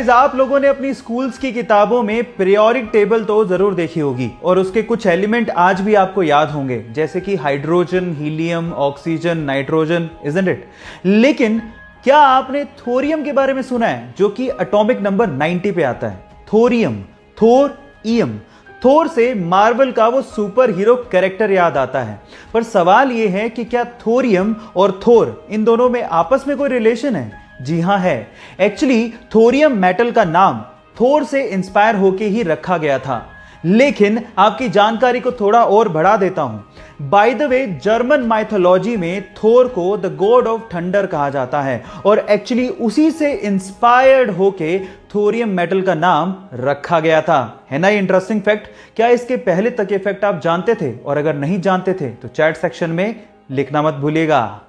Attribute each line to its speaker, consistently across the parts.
Speaker 1: Guys, आप लोगों ने अपनी स्कूल्स की किताबों में पीरियोडिक टेबल तो जरूर देखी होगी और उसके कुछ एलिमेंट आज भी आपको याद होंगे, जैसे कि hydrogen, helium, oxygen, nitrogen, isn't it? लेकिन क्या आपने थोरियम के बारे में सुना है, जो कि एटॉमिक नंबर 90 पे आता है? थोरियम, थोर ईएम। थोर से मार्वल का वो सुपर हीरो कैरेक्टर याद आता है, पर सवाल ये है कि क्या थोरियम और थोर इन दोनों में आपस में कोई रिलेशन है? जी हां, है। एक्चुअली थोरियम मेटल का नाम थोर से इंस्पायर होके ही रखा गया था। लेकिन आपकी जानकारी को थोड़ा और बढ़ा देता हूं। By the way, German mythology में थोर को द गॉड ऑफ थंडर कहा जाता है और एक्चुअली उसी से इंस्पायर्ड होके थोरियम मेटल का नाम रखा गया था। है ना ये इंटरेस्टिंग फैक्ट? क्या इसके पहले तक ये फैक्ट आप जानते थे? और अगर नहीं जानते थे तो चैट सेक्शन में लिखना मत भूलिएगा।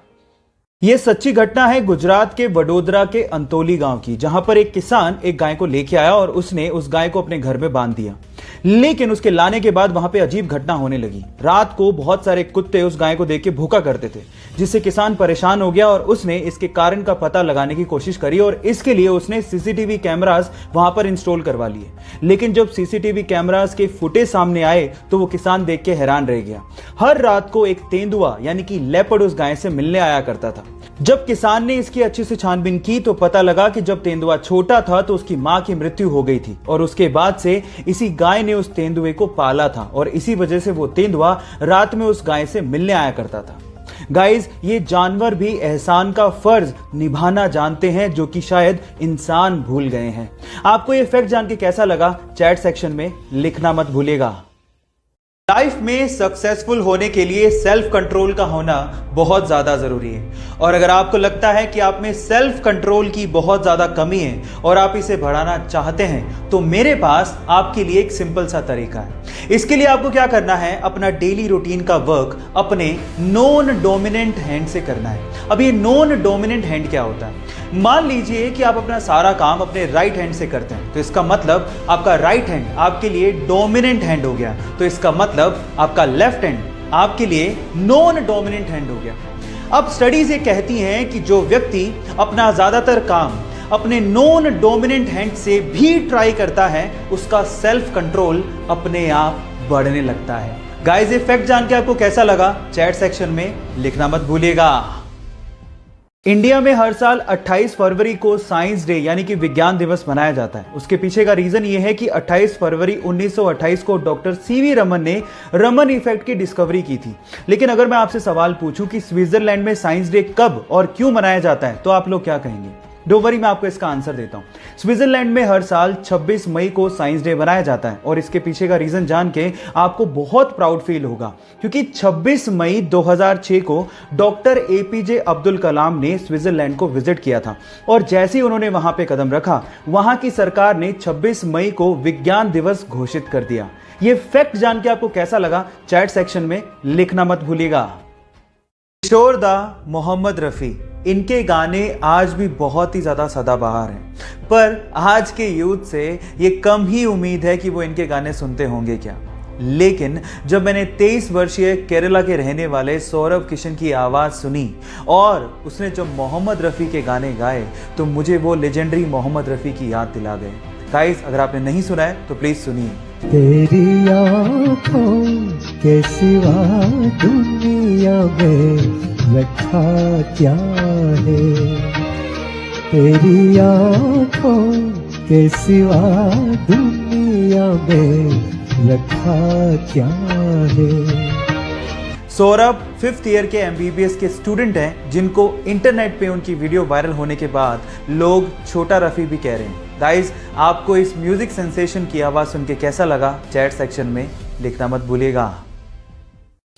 Speaker 1: यह सच्ची घटना है गुजरात के वडोदरा के अंतोली गांव की, जहां पर एक किसान एक गाय को लेके आया और उसने उस गाय को अपने घर में बांध दिया। लेकिन उसके लाने के बाद वहां पे अजीब घटना होने लगी। रात को बहुत सारे कुत्ते उस गाय को देख के भूखा करते थे, जिससे किसान परेशान हो गया और उसने इसके कारण का पता लगाने की कोशिश करी और इसके लिए उसने सीसीटीवी कैमरास वहां पर इंस्टॉल करवा लिए। लेकिन जब सीसीटीवी कैमरास के फुटेज सामने आए तो वो किसान देख के हैरान रह गया। हर रात को एक तेंदुआ यानी कि लेपर्ड उस गाय से मिलने आया करता था। जब किसान ने इसकी अच्छे से छानबीन की तो पता लगा कि जब तेंदुआ छोटा था तो उसकी मां की मृत्यु हो गई थी और उसके बाद से इसी गाय ने उस तेंदुए को पाला था और इसी वजह से वो तेंदुआ रात में उस गाय से मिलने आया करता था। गाइज, ये जानवर भी एहसान का फर्ज निभाना जानते हैं, जो कि शायद इंसान भूल गए हैं। आपको ये फैक्ट जान के कैसा लगा? चैट सेक्शन में लिखना मत भूलिएगा। लाइफ में सक्सेसफुल होने के लिए सेल्फ कंट्रोल का होना बहुत ज्यादा जरूरी है और अगर आपको लगता है कि आप में सेल्फ कंट्रोल की बहुत ज्यादा कमी है और आप इसे बढ़ाना चाहते हैं तो मेरे पास आपके लिए एक सिंपल सा तरीका है। इसके लिए आपको क्या करना है, अपना डेली रूटीन का वर्क अपने नॉन डोमिनेंट हैंड से करना है। अब ये नॉन डोमिनेंट हैंड क्या होता है? मान लीजिए कि आप अपना सारा काम अपने राइट हैंड से करते हैं, तो इसका मतलब आपका राइट हैंड आपके लिए डोमिनेंट हैंड हो गया। तो इसका मतलब आपका लेफ्ट हैंड आपके लिए नॉन डोमिनेंट हैंड हो गया। अब स्टडीज ये कहती हैं कि जो व्यक्ति अपना ज्यादातर काम अपने नॉन डोमिनेंट हैंड से भी ट्राई करता है, उसका सेल्फ कंट्रोल अपने आप बढ़ने लगता है। गाइस, ये फैक्ट जान के आपको कैसा लगा? चैट सेक्शन में लिखना मत भूलिएगा। इंडिया में हर साल 28 फरवरी को साइंस डे यानी कि विज्ञान दिवस मनाया जाता है। उसके पीछे का रीजन ये है कि 28 फरवरी 1928 को डॉक्टर सीवी रमन ने रमन इफेक्ट की डिस्कवरी की थी। लेकिन अगर मैं आपसे सवाल पूछूं कि स्विट्जरलैंड में साइंस डे कब और क्यों मनाया जाता है, तो आप लोग क्या कहेंगे? डोंट वरी, मैं आपको इसका आंसर देता हूं। स्विट्जरलैंड में हर साल 26 मई को साइंस डे मनाया जाता है और इसके पीछे का रीजन जान के आपको बहुत प्राउड फील होगा, क्योंकि 26 मई 2006 को डॉक्टर एपीजे अब्दुल कलाम ने स्विट्जरलैंड को विजिट किया था और जैसे ही उन्होंने वहां पे कदम रखा, वहां की सरकार ने 26 मई को विज्ञान दिवस घोषित कर दिया। यह फैक्ट जान के आपको कैसा लगा? चैट सेक्शन में लिखना मत भूलिएगा। किशोर दा, मोहम्मद रफी, इनके गाने आज भी बहुत ही ज्यादा सदाबहार हैं, पर आज के यूथ से ये कम ही उम्मीद है कि वो इनके गाने सुनते होंगे क्या। लेकिन जब मैंने 23 वर्षीय केरला के रहने वाले सौरभ किशन की आवाज सुनी और उसने जब मोहम्मद रफी के गाने गाए तो मुझे वो लेजेंडरी मोहम्मद रफी की याद दिला गए। गाइस, अगर आपने नहीं सुना है तो प्लीज सुनिए।
Speaker 2: तेरी आँखों के सिवा दुनिया में रखा क्या है, तेरी आँखों के सिवा दुनिया में रखा क्या है।
Speaker 1: सौरभ 5th ईयर के एमबीबीएस के स्टूडेंट हैं, जिनको इंटरनेट पे उनकी वीडियो वायरल होने के बाद लोग छोटा रफी भी कह रहे हैं। गाइस, आपको इस म्यूजिक सेंसेशन की आवाज सुन के कैसा लगा? चैट सेक्शन में लिखना मत भूलिएगा।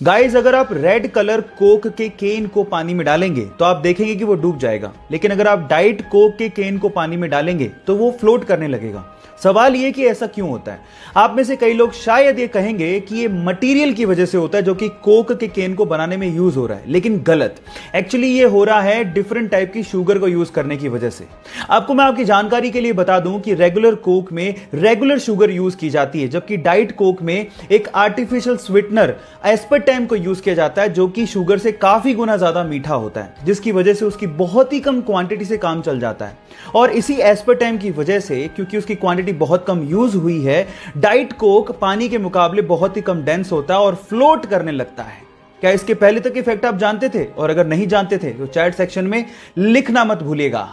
Speaker 1: गाइस, अगर आप रेड कलर कोक के केन को पानी में डालेंगे तो आप देखेंगे कि वो डूब जाएगा, लेकिन अगर आप डाइट कोक के केन को पानी में डालेंगे तो वो फ्लोट करने लगेगा। सवाल ये कि ऐसा क्यों होता है? आप में से कई लोग शायद ये कहेंगे कि ये मटेरियल की वजह से होता है जो कि कोक के केन को बनाने में यूज हो रहा है, लेकिन गलत। एक्चुअली ये हो रहा है डिफरेंट टाइप की शुगर को यूज करने की वजह से। आपको मैं आपकी जानकारी के लिए बता दूं कि रेगुलर कोक में रेगुलर शुगर यूज की जाती है, जबकि डाइट कोक में एक आर्टिफिशियल स्वीटनर एस्पर्टेम एस्पर्टेम को यूज किया जाता है, जो कि शुगर से काफी गुना ज्यादा मीठा होता है, जिसकी वजह से उसकी बहुत ही कम क्वांटिटी से काम चल जाता है। और इसी एस्पर्टेम की वजह से, क्योंकि उसकी क्वांटिटी बहुत कम यूज हुई है, डाइट कोक पानी के मुकाबले बहुत ही कम डेंस होता है और फ्लोट करने लगता है। क्या इसके पहले तक इफेक्ट आप जानते थे? और अगर नहीं जानते थे तो चैट सेक्शन में लिखना मत भूलिएगा।